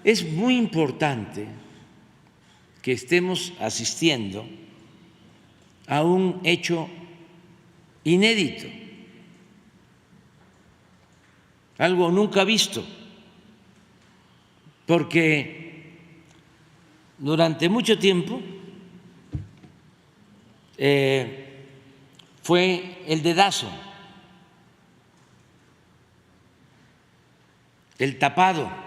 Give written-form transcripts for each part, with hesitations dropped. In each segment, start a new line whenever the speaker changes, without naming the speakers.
es muy importante que estemos asistiendo a un hecho inédito, algo nunca visto, porque durante mucho tiempo fue el dedazo, el tapado,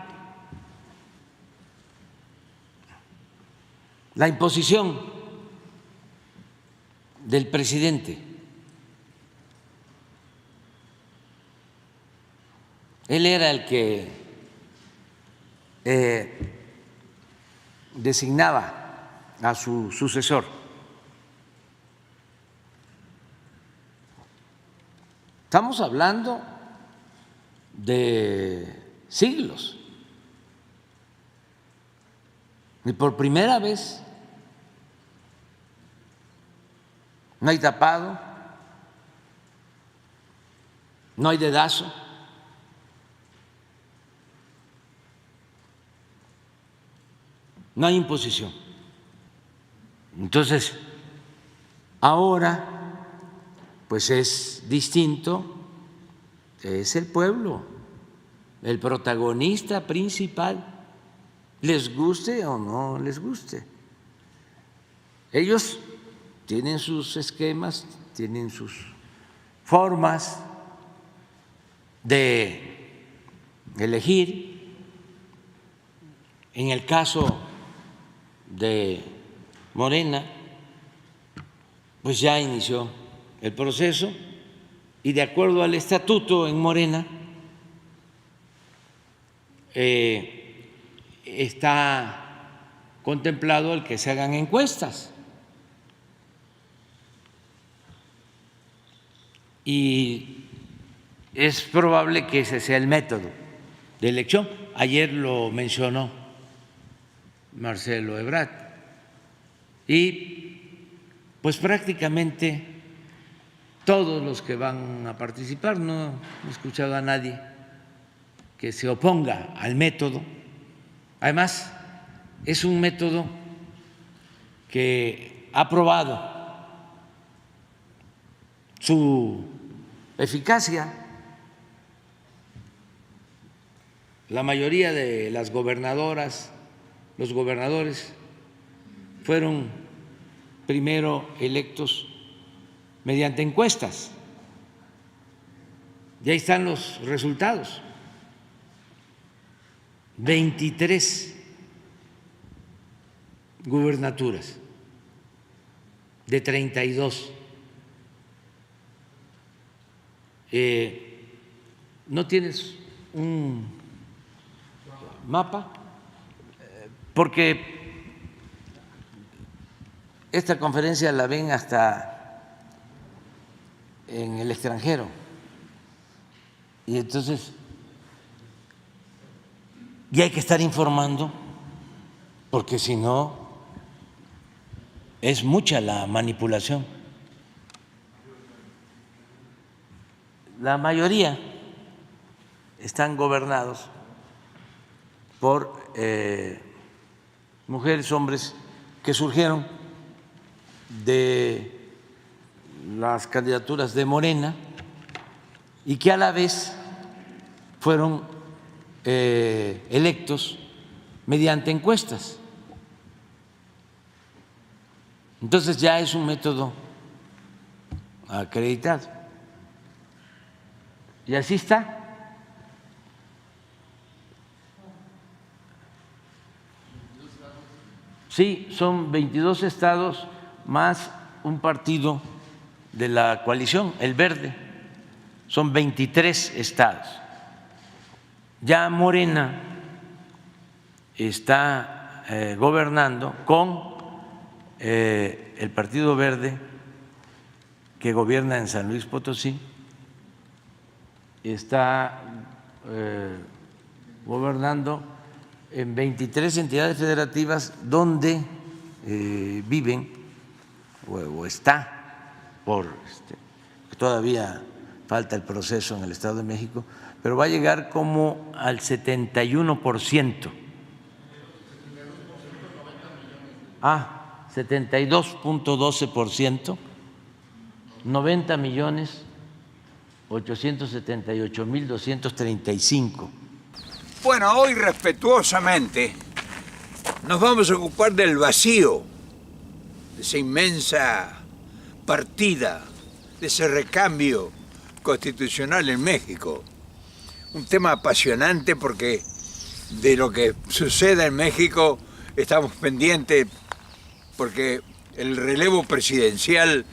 la imposición del presidente. Él era el que designaba a su sucesor. Estamos hablando de siglos. Y por primera vez no hay tapado, no hay dedazo, no hay imposición. Entonces, ahora pues es distinto, es el pueblo el protagonista principal, les guste o no les guste. Ellos tienen sus esquemas, tienen sus formas de elegir. En el caso de Morena, pues ya inició el proceso y de acuerdo al estatuto en Morena está contemplado el que se hagan encuestas y es probable que ese sea el método de elección. Ayer lo mencionó Marcelo Ebrard y pues prácticamente todos los que van a participar, no he escuchado a nadie que se oponga al método. Además, es un método que ha probado su eficacia. La mayoría de las gobernadoras, los gobernadores fueron primero electos mediante encuestas. Y ahí están los resultados. 23 gubernaturas de 32. ¿No tienes un mapa? Porque esta conferencia la ven hasta en el extranjero y entonces y hay que estar informando porque si no es mucha la manipulación. La mayoría están gobernados por mujeres, hombres que surgieron de las candidaturas de Morena y que a la vez fueron electos mediante encuestas. Entonces ya es un método acreditado. Y así está. Sí, son 22 estados más un partido de la coalición, el Verde, son 23 estados. Ya Morena está gobernando con el Partido Verde que gobierna en San Luis Potosí, está gobernando en 23 entidades federativas donde viven o está por todavía falta el proceso en el Estado de México, pero va a llegar como al 71% a 72.12%, 90.878.235.
Bueno, hoy respetuosamente nos vamos a ocupar del vacío, de esa inmensa partida, de ese recambio constitucional en México. Un tema apasionante porque de lo que suceda en México estamos pendientes, porque el relevo presidencial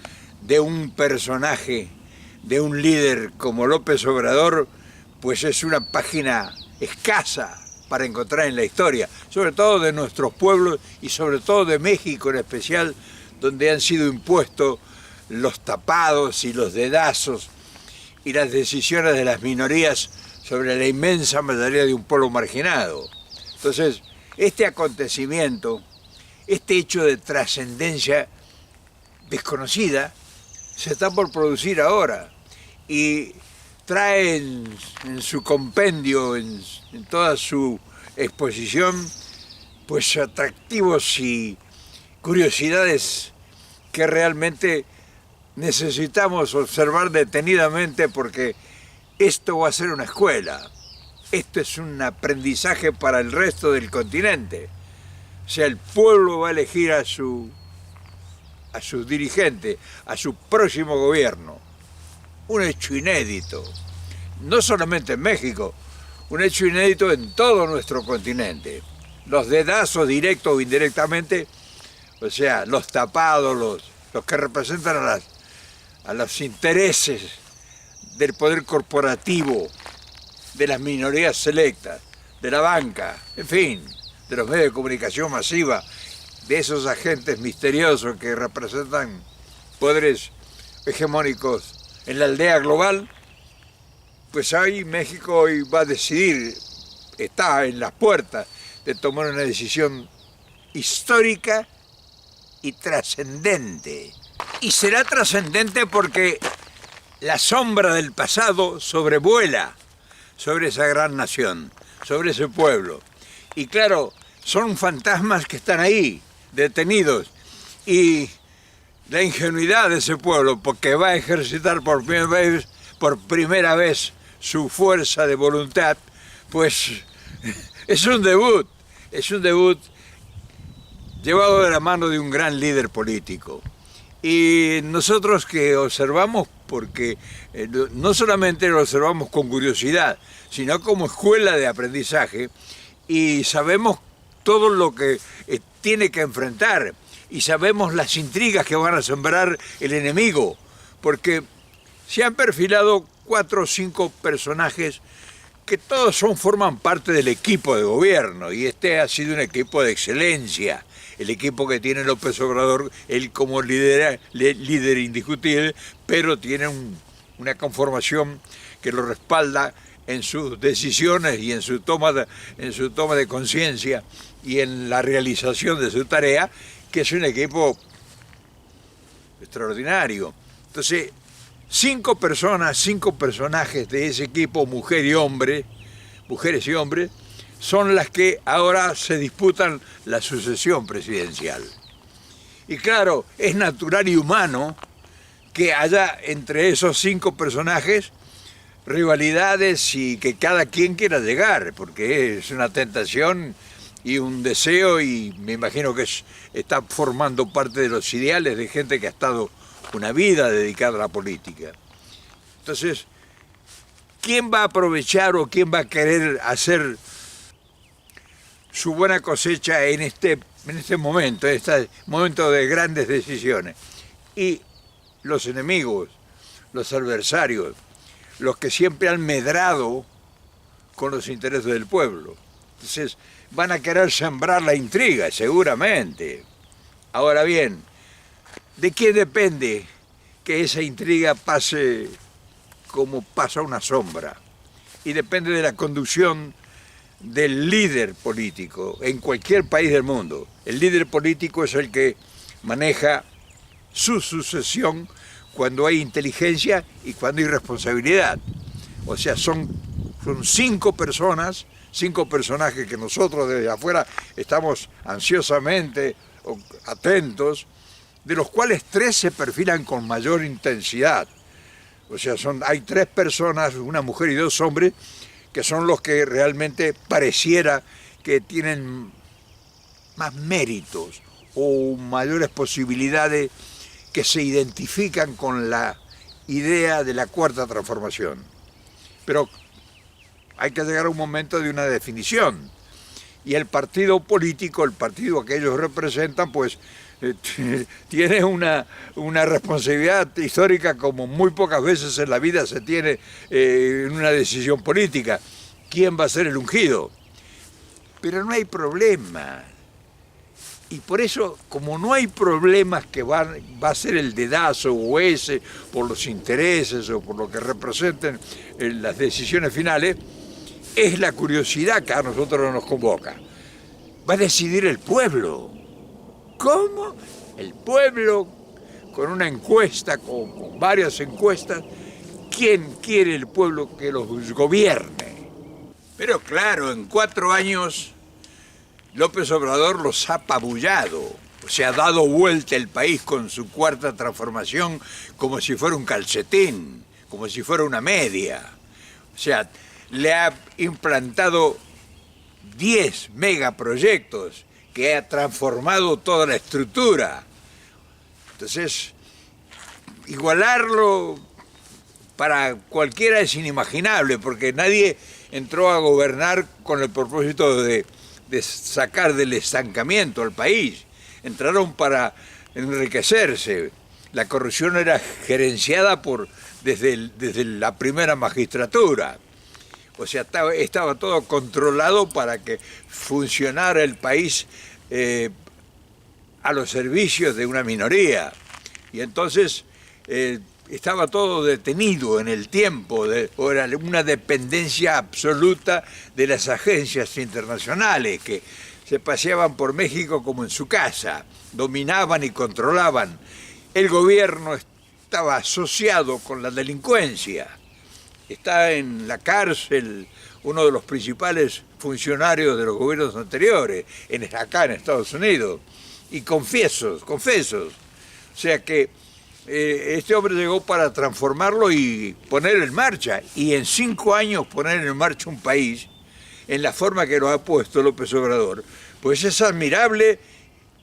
de un personaje, de un líder como López Obrador, pues es una página escasa para encontrar en la historia, sobre todo de nuestros pueblos y sobre todo de México en especial, donde han sido impuestos los tapados y los dedazos y las decisiones de las minorías sobre la inmensa mayoría de un pueblo marginado. Entonces, este acontecimiento, este hecho de trascendencia desconocida, se está por producir ahora y trae en su compendio, en toda su exposición, pues atractivos y curiosidades que realmente necesitamos observar detenidamente, porque esto va a ser una escuela, esto es un aprendizaje para el resto del continente. O sea, el pueblo va a elegir a sus dirigentes, a su próximo gobierno. Un hecho inédito, no solamente en México, un hecho inédito en todo nuestro continente. Los dedazos, directos o indirectamente, o sea, los tapados, los que representan a los intereses del poder corporativo, de las minorías selectas, de la banca, en fin, de los medios de comunicación masiva, de esos agentes misteriosos que representan poderes hegemónicos en la aldea global, pues ahí México hoy va a decidir, está en las puertas de tomar una decisión histórica y trascendente. Y será trascendente porque la sombra del pasado sobrevuela sobre esa gran nación, sobre ese pueblo. Y claro, son fantasmas que están ahí, detenidos. Y la ingenuidad de ese pueblo, porque va a ejercitar por primera vez su fuerza de voluntad, pues es un debut llevado de la mano de un gran líder político. Y nosotros que observamos, porque no solamente lo observamos con curiosidad, sino como escuela de aprendizaje, y sabemos todo lo que tiene que enfrentar, y sabemos las intrigas que van a sembrar el enemigo, porque se han perfilado 4 o 5 personajes que todos forman parte del equipo de gobierno, y este ha sido un equipo de excelencia, el equipo que tiene López Obrador, él como líder indiscutible, pero tiene una conformación que lo respalda en sus decisiones y en su toma de conciencia y en la realización de su tarea, que es un equipo extraordinario. Entonces, 5 personajes de ese equipo, mujeres y hombres, son las que ahora se disputan la sucesión presidencial. Y claro, es natural y humano que haya entre esos 5 personajes rivalidades y que cada quien quiera llegar, porque es una tentación y un deseo, y me imagino que está formando parte de los ideales de gente que ha estado una vida dedicada a la política. Entonces, ¿quién va a aprovechar o quién va a querer hacer su buena cosecha en este momento de grandes decisiones? Y los enemigos, los adversarios, los que siempre han medrado con los intereses del pueblo. Entonces, van a querer sembrar la intriga, seguramente. Ahora bien, ¿de quién depende que esa intriga pase como pasa una sombra? Y depende de la conducción del líder político en cualquier país del mundo. El líder político es el que maneja su sucesión cuando hay inteligencia y cuando hay responsabilidad. O sea, son 5 personas, 5 personajes que nosotros desde afuera estamos ansiosamente atentos, de los cuales 3 se perfilan con mayor intensidad. O sea, hay 3 personas, una mujer y 2 hombres, que son los que realmente pareciera que tienen más méritos o mayores posibilidades, que se identifican con la idea de la Cuarta Transformación. Pero hay que llegar a un momento de una definición. Y el partido político, el partido que ellos representan, pues tiene una responsabilidad histórica como muy pocas veces en la vida se tiene en una decisión política. ¿Quién va a ser el ungido? Pero no hay problema. Y por eso, como no hay problemas que va a ser el dedazo o ese por los intereses o por lo que representen las decisiones finales, es la curiosidad que a nosotros nos convoca. Va a decidir el pueblo. ¿Cómo? El pueblo, con una encuesta, con varias encuestas, ¿quién quiere el pueblo que los gobierne? Pero claro, en 4 años López Obrador los ha apabullado. Se ha dado vuelta el país con su Cuarta Transformación como si fuera un calcetín, como si fuera una media. O sea, le ha implantado 10 megaproyectos que ha transformado toda la estructura. Entonces, igualarlo para cualquiera es inimaginable, porque nadie entró a gobernar con el propósito de sacar del estancamiento al país. Entraron para enriquecerse. La corrupción era gerenciada desde la primera magistratura. O sea, estaba todo controlado para que funcionara el país a los servicios de una minoría. Y entonces estaba todo detenido en el tiempo, era una dependencia absoluta de las agencias internacionales que se paseaban por México como en su casa, dominaban y controlaban. El gobierno estaba asociado con la delincuencia. Está en la cárcel uno de los principales funcionarios de los gobiernos anteriores, acá en Estados Unidos, y confesos. O sea que este hombre llegó para transformarlo y poner en marcha, y en 5 años poner en marcha un país en la forma que lo ha puesto López Obrador, pues es admirable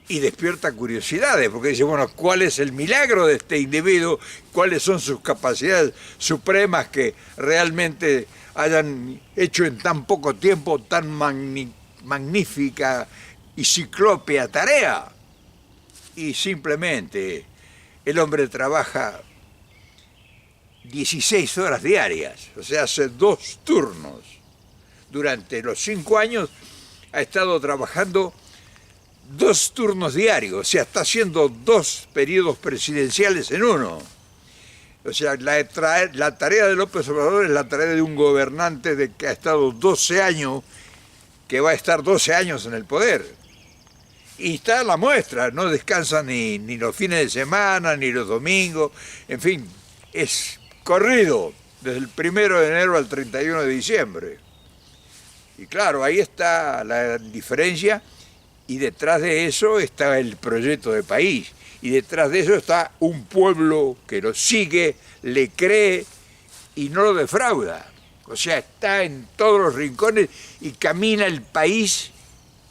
y despierta curiosidades, porque dice, bueno, ¿cuál es el milagro de este individuo? ¿Cuáles son sus capacidades supremas que realmente hayan hecho en tan poco tiempo tan magnífica y ciclópea tarea? Y simplemente el hombre trabaja 16 horas diarias, o sea, hace 2 turnos. Durante los 5 años ha estado trabajando 2 turnos diarios, o sea, está haciendo 2 periodos presidenciales en uno. O sea, la tarea de López Obrador es la tarea de un gobernante que ha estado 12 años, que va a estar 12 años en el poder. Y está la muestra, no descansa ni los fines de semana, ni los domingos, en fin, es corrido desde el 1 de enero al 31 de diciembre. Y claro, ahí está la diferencia. Y detrás de eso está el proyecto de país. Y detrás de eso está un pueblo que lo sigue, le cree y no lo defrauda. O sea, está en todos los rincones y camina el país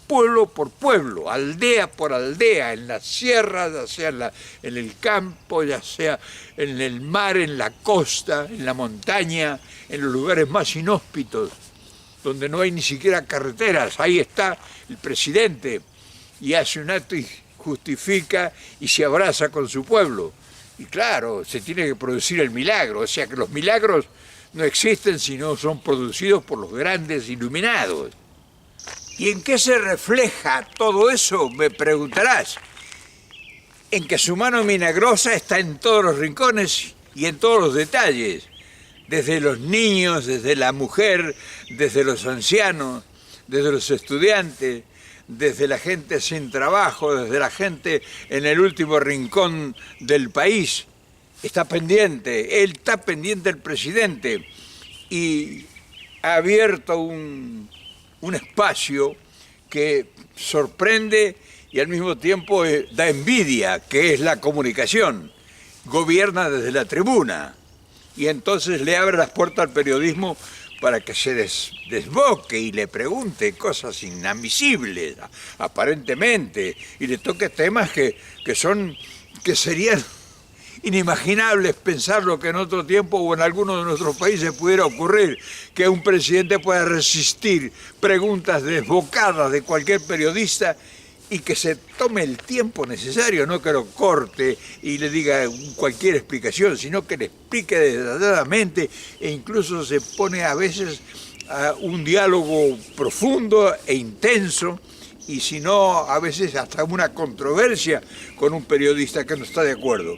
pueblo por pueblo, aldea por aldea, en las sierras, ya sea en el campo, ya sea en el mar, en la costa, en la montaña, en los lugares más inhóspitos, donde no hay ni siquiera carreteras. Ahí está el presidente y hace un acto y justifica y se abraza con su pueblo. Y claro, se tiene que producir el milagro, o sea que los milagros no existen si no son producidos por los grandes iluminados. ¿Y en qué se refleja todo eso? Me preguntarás. En que su mano milagrosa está en todos los rincones y en todos los detalles. Desde los niños, desde la mujer, desde los ancianos, desde los estudiantes, desde la gente sin trabajo, desde la gente en el último rincón del país. Está pendiente, él está pendiente el presidente y ha abierto un espacio que sorprende y al mismo tiempo da envidia, que es la comunicación. Gobierna desde la tribuna y entonces le abre las puertas al periodismo para que se desboque y le pregunte cosas inadmisibles, aparentemente, y le toque temas que serían inimaginables pensarlo que en otro tiempo o en alguno de nuestros países pudiera ocurrir, que un presidente pueda resistir preguntas desbocadas de cualquier periodista y que se tome el tiempo necesario, no que lo corte y le diga cualquier explicación, sino que le explique detalladamente e incluso se pone a veces a un diálogo profundo e intenso, y si no, a veces hasta una controversia con un periodista que no está de acuerdo.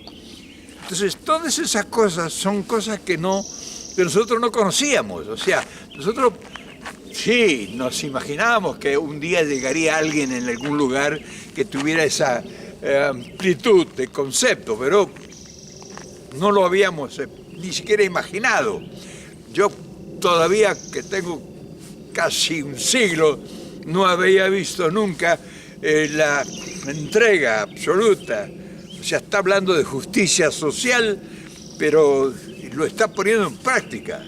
Entonces, todas esas cosas son cosas que nosotros no conocíamos. O sea, nosotros sí nos imaginábamos que un día llegaría alguien en algún lugar que tuviera esa amplitud de concepto, pero no lo habíamos ni siquiera imaginado. Yo todavía, que tengo casi un siglo, no había visto nunca la entrega absoluta. O sea, está hablando de justicia social, pero lo está poniendo en práctica.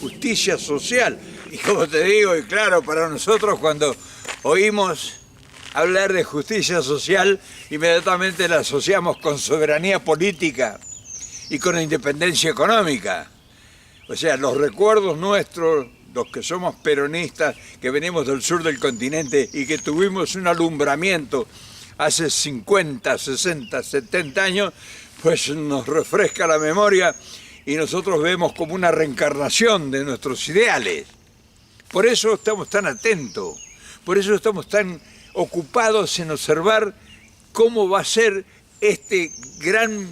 Justicia social. Y como te digo, y claro, para nosotros cuando oímos hablar de justicia social, inmediatamente la asociamos con soberanía política y con independencia económica. O sea, los recuerdos nuestros, los que somos peronistas, que venimos del sur del continente y que tuvimos un alumbramiento hace 50, 60, 70 años, pues nos refresca la memoria y nosotros vemos como una reencarnación de nuestros ideales. Por eso estamos tan atentos, por eso estamos tan ocupados en observar cómo va a ser este gran,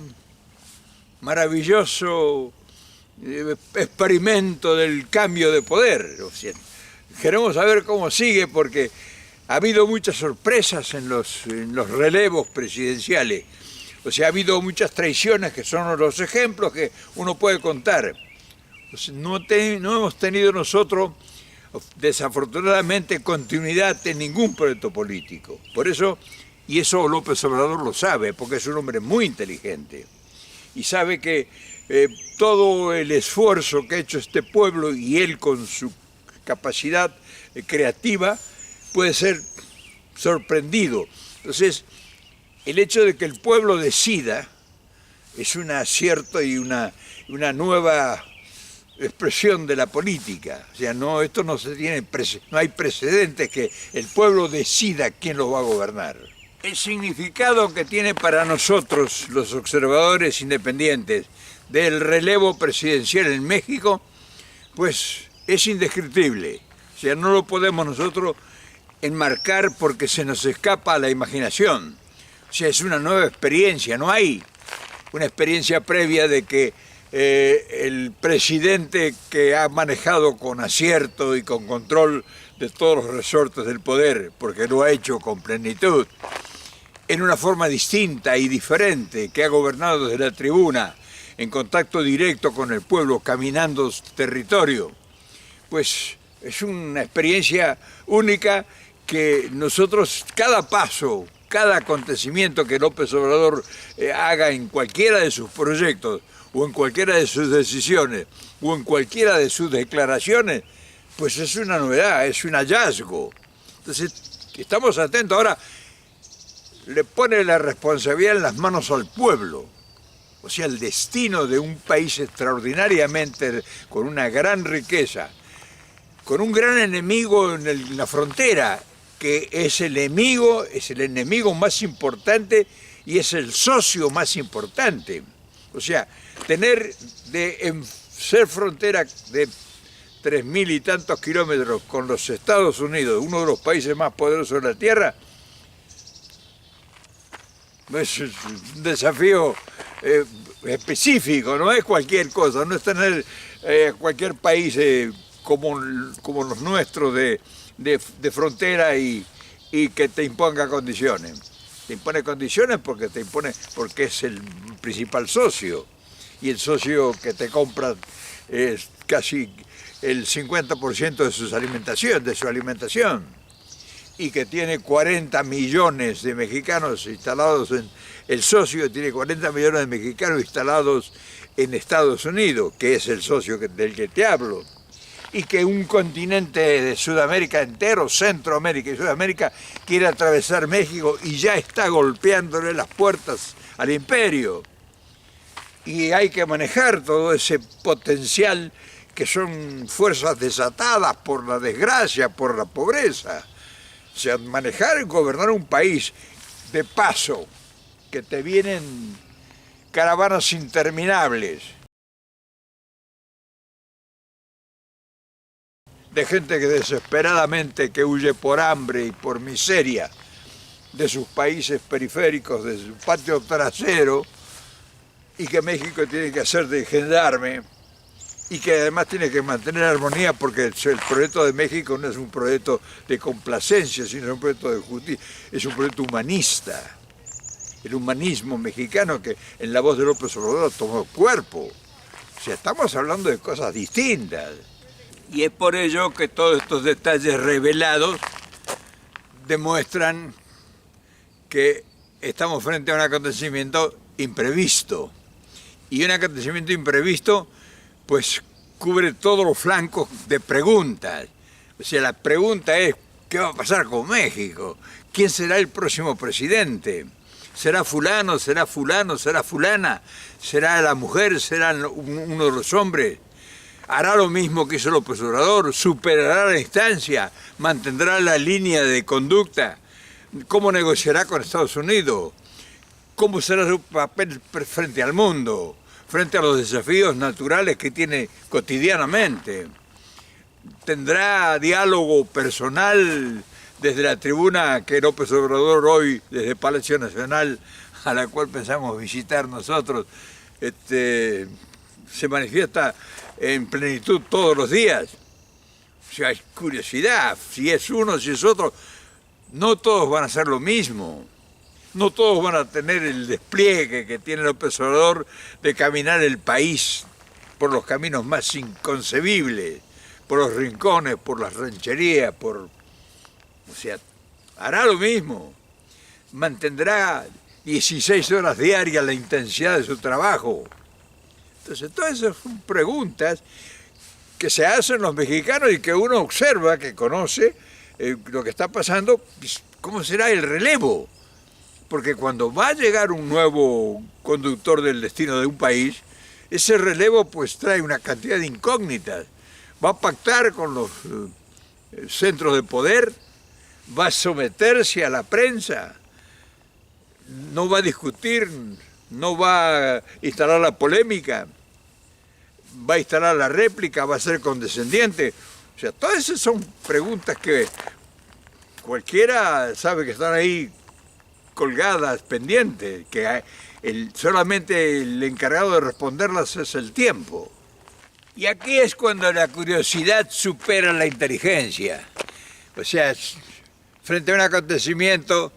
maravilloso experimento del cambio de poder. O sea, queremos saber cómo sigue porque ha habido muchas sorpresas en los relevos presidenciales. O sea, ha habido muchas traiciones que son los ejemplos que uno puede contar. O sea, no hemos tenido nosotros, desafortunadamente, continuidad en ningún proyecto político. Por eso, y eso López Obrador lo sabe, porque es un hombre muy inteligente. Y sabe que todo el esfuerzo que ha hecho este pueblo y él con su capacidad creativa puede ser sorprendido. Entonces, el hecho de que el pueblo decida es un acierto y una nueva expresión de la política. O sea, esto no hay precedentes que el pueblo decida quién lo va a gobernar. El significado que tiene para nosotros, los observadores independientes, del relevo presidencial en México, pues es indescriptible. O sea, no lo podemos nosotros enmarcar porque se nos escapa a la imaginación. O sea, es una nueva experiencia, no hay una experiencia previa de que el presidente que ha manejado con acierto y con control de todos los resortes del poder, porque lo ha hecho con plenitud, en una forma distinta y diferente, que ha gobernado desde la tribuna, en contacto directo con el pueblo, caminando territorio, pues es una experiencia única que nosotros, cada paso, cada acontecimiento que López Obrador haga en cualquiera de sus proyectos, o en cualquiera de sus decisiones, o en cualquiera de sus declaraciones, pues es una novedad, es un hallazgo. Entonces, estamos atentos. Ahora, le pone la responsabilidad en las manos al pueblo. O sea, el destino de un país extraordinariamente, con una gran riqueza, con un gran enemigo en la frontera, que es el enemigo más importante y es el socio más importante. O sea, ser frontera de 3.000 y tantos kilómetros con los Estados Unidos, uno de los países más poderosos de la Tierra, es un desafío específico, no es cualquier cosa, no es tener cualquier país como los nuestros de frontera y que te imponga condiciones. Te impone condiciones porque es el principal socio, y el socio que te compra es casi el 50% de su alimentación. y que tiene 40 millones de mexicanos instalados el socio tiene 40 millones de mexicanos instalados en Estados Unidos, que es el socio del que te hablo, y que un continente de Sudamérica entero, Centroamérica y Sudamérica, quiere atravesar México y ya está golpeándole las puertas al imperio. Y hay que manejar todo ese potencial que son fuerzas desatadas por la desgracia, por la pobreza. O sea, manejar y gobernar un país de paso, que te vienen caravanas interminables de gente que desesperadamente que huye por hambre y por miseria de sus países periféricos, de su patio trasero, y que México tiene que hacer de gendarme, y que además tiene que mantener armonía porque el proyecto de México no es un proyecto de complacencia, sino un proyecto de justicia, es un proyecto humanista. El humanismo mexicano que en la voz de López Obrador tomó cuerpo. O sea, estamos hablando de cosas distintas. Y es por ello que todos estos detalles revelados demuestran que estamos frente a un acontecimiento imprevisto. Y un acontecimiento imprevisto pues cubre todos los flancos de preguntas. O sea, la pregunta es, ¿qué va a pasar con México? ¿Quién será el próximo presidente? ¿Será fulano, será fulano, será fulana? ¿Será la mujer, será uno de los hombres? ¿Hará lo mismo que hizo López Obrador? ¿Superará la instancia? ¿Mantendrá la línea de conducta? ¿Cómo negociará con Estados Unidos? ¿Cómo será su papel frente al mundo? Frente a los desafíos naturales que tiene cotidianamente. ¿Tendrá diálogo personal desde la tribuna que López Obrador hoy, desde Palacio Nacional, a la cual pensamos visitar nosotros, se manifiesta en plenitud todos los días? O sea, hay curiosidad, si es uno, si es otro, no todos van a hacer lo mismo. No todos van a tener el despliegue que tiene López Obrador de caminar el país por los caminos más inconcebibles, por los rincones, por las rancherías, o sea, hará lo mismo. Mantendrá 16 horas diarias la intensidad de su trabajo. Entonces, todas esas son preguntas que se hacen los mexicanos y que uno observa, que conoce lo que está pasando, cómo será el relevo. Porque cuando va a llegar un nuevo conductor del destino de un país, ese relevo pues trae una cantidad de incógnitas. Va a pactar con los centros de poder, va a someterse a la prensa, no va a discutir, no va a instalar la polémica, va a instalar la réplica, va a ser condescendiente. O sea, todas esas son preguntas que cualquiera sabe que están ahí colgadas, pendientes, que solamente el encargado de responderlas es el tiempo. Y aquí es cuando la curiosidad supera la inteligencia. O sea, frente a un acontecimiento,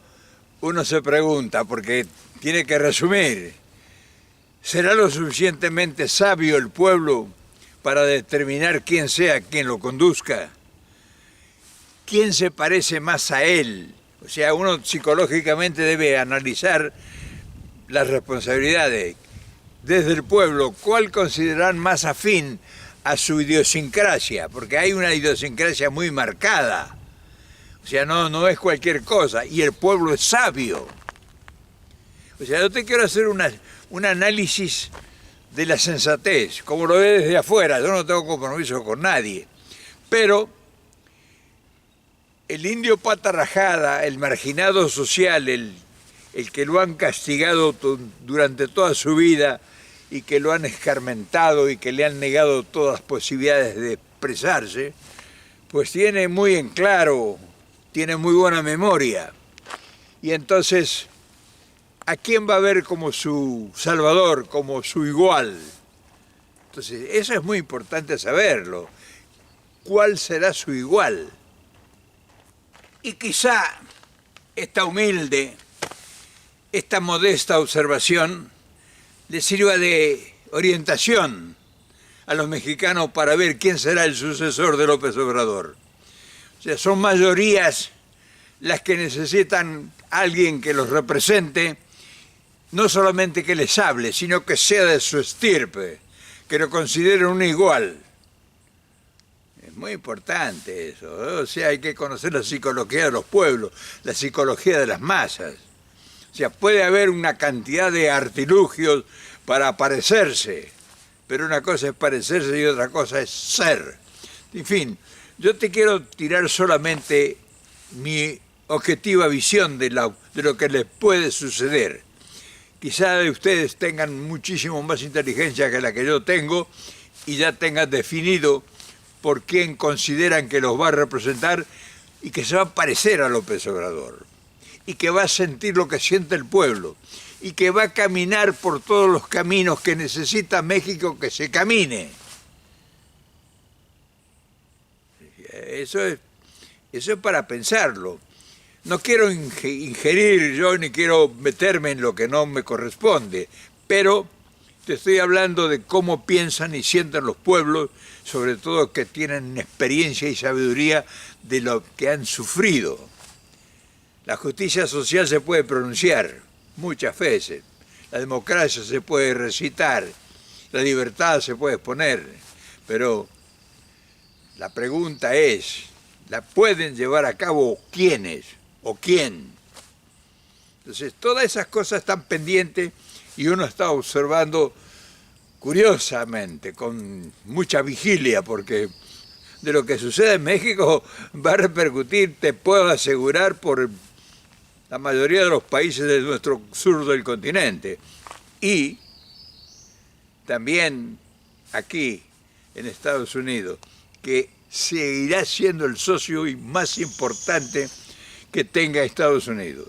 uno se pregunta, porque tiene que resumir, ¿será lo suficientemente sabio el pueblo para determinar quién sea quien lo conduzca? ¿Quién se parece más a él? O sea, uno psicológicamente debe analizar las responsabilidades desde el pueblo, cuál consideran más afín a su idiosincrasia, porque hay una idiosincrasia muy marcada. O sea, no es cualquier cosa, y el pueblo es sabio. O sea, yo te quiero hacer un análisis de la sensatez, como lo ve desde afuera, yo no tengo compromiso con nadie, pero el indio pata rajada, el marginado social, el que lo han castigado durante toda su vida y que lo han escarmentado y que le han negado todas las posibilidades de expresarse, pues tiene muy en claro, tiene muy buena memoria. Y entonces, ¿a quién va a ver como su salvador, como su igual? Entonces, eso es muy importante saberlo. ¿Cuál será su igual? Y quizá esta humilde, esta modesta observación le sirva de orientación a los mexicanos para ver quién será el sucesor de López Obrador. O sea, son mayorías las que necesitan alguien que los represente, no solamente que les hable, sino que sea de su estirpe, que lo consideren un igual. Es muy importante eso, ¿eh? O sea, hay que conocer la psicología de los pueblos, la psicología de las masas. O sea, puede haber una cantidad de artilugios para parecerse, pero una cosa es parecerse y otra cosa es ser. En fin, yo te quiero tirar solamente mi objetiva visión de lo que les puede suceder. Quizá de ustedes tengan muchísimo más inteligencia que la que yo tengo y ya tengan definido por quién consideran que los va a representar y que se va a parecer a López Obrador y que va a sentir lo que siente el pueblo y que va a caminar por todos los caminos que necesita México que se camine. Eso es para pensarlo. No quiero ingerir yo ni quiero meterme en lo que no me corresponde, pero te estoy hablando de cómo piensan y sienten los pueblos, sobre todo que tienen experiencia y sabiduría de lo que han sufrido. La justicia social se puede pronunciar muchas veces, la democracia se puede recitar, la libertad se puede exponer, pero la pregunta es, ¿la pueden llevar a cabo quiénes o quién? Entonces, todas esas cosas están pendientes y uno está observando curiosamente, con mucha vigilia, porque de lo que sucede en México va a repercutir, te puedo asegurar, por la mayoría de los países de nuestro sur del continente. Y también aquí, en Estados Unidos, que seguirá siendo el socio más importante que tenga Estados Unidos.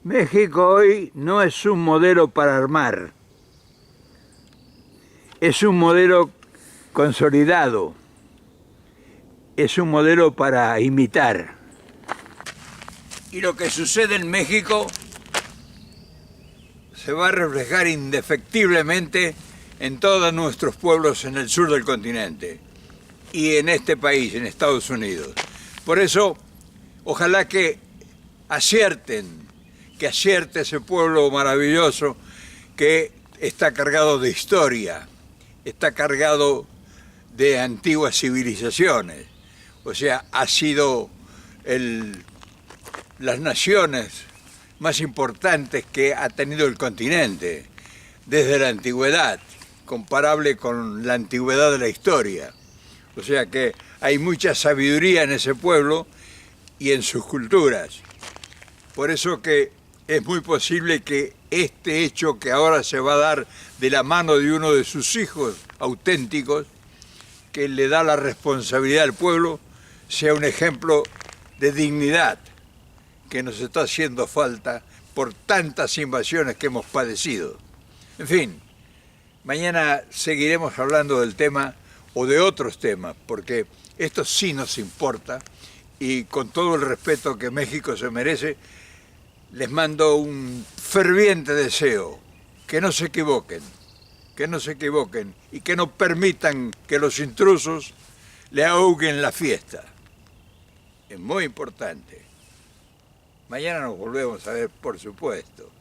México hoy no es un modelo para armar, es un modelo consolidado, es un modelo para imitar. Y lo que sucede en México se va a reflejar indefectiblemente en todos nuestros pueblos en el sur del continente y en este país, en Estados Unidos. Por eso, ojalá que acierte ese pueblo maravilloso que está cargado de historia, está cargado de antiguas civilizaciones. O sea, ha sido las naciones más importantes que ha tenido el continente desde la antigüedad, comparable con la antigüedad de la historia. O sea que hay mucha sabiduría en ese pueblo y en sus culturas. Por eso que es muy posible que este hecho que ahora se va a dar de la mano de uno de sus hijos auténticos, que le da la responsabilidad al pueblo, sea un ejemplo de dignidad que nos está haciendo falta por tantas invasiones que hemos padecido. En fin, mañana seguiremos hablando del tema o de otros temas, porque esto sí nos importa y con todo el respeto que México se merece, les mando un ferviente deseo, que no se equivoquen y que no permitan que los intrusos le ahoguen la fiesta. Es muy importante. Mañana nos volvemos a ver, por supuesto.